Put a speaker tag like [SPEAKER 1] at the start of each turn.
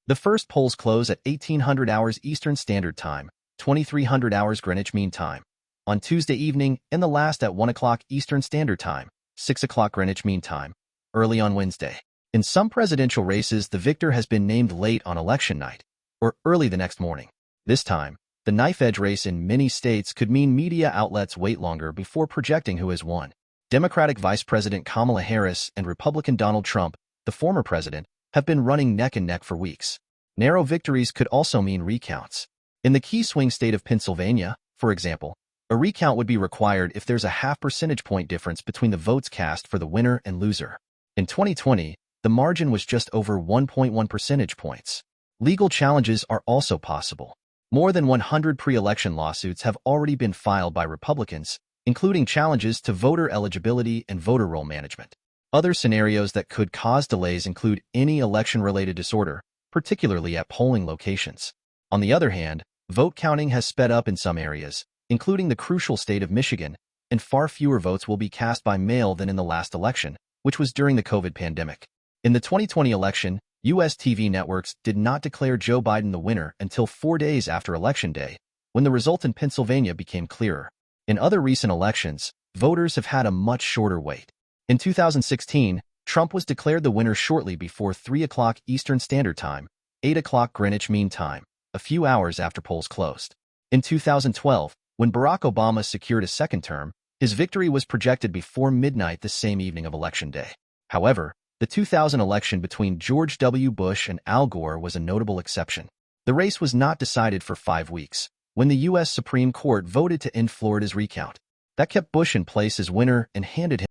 [SPEAKER 1] The first polls close at 1800 hours Eastern Standard Time, 2300 hours Greenwich Mean Time, on Tuesday evening, and the last at 1 o'clock Eastern Standard Time, 6 o'clock Greenwich Mean Time, early on Wednesday. In some presidential races, the victor has been named late on election night, or early the next morning. This time, the knife-edge race in many states could mean media outlets wait longer before projecting who has won. Democratic Vice President Kamala Harris and Republican Donald Trump, the former president, have been running neck and neck for weeks. Narrow victories could also mean recounts. In the key swing state of Pennsylvania, for example, a recount would be required if there's a half percentage point difference between the votes cast for the winner and loser. In 2020, the margin was just over 1.1 percentage points. Legal challenges are also possible. More than 100 pre-election lawsuits have already been filed by Republicans, including challenges to voter eligibility and voter roll management. Other scenarios that could cause delays include any election-related disorder, particularly at polling locations. On the other hand, vote counting has sped up in some areas, including the crucial state of Michigan, and far fewer votes will be cast by mail than in the last election, which was during the COVID pandemic. In the 2020 election, U.S. TV networks did not declare Joe Biden the winner until 4 days after Election Day, when the result in Pennsylvania became clearer. In other recent elections, voters have had a much shorter wait. In 2016, Trump was declared the winner shortly before 3 o'clock Eastern Standard Time, 8 o'clock Greenwich Mean Time, a few hours after polls closed. In 2012, when Barack Obama secured a second term, his victory was projected before midnight the same evening of Election Day. However, the 2000 election between George W. Bush and Al Gore was a notable exception. The race was not decided for 5 weeks, when the U.S. Supreme Court voted to end Florida's recount. That kept Bush in place as winner and handed him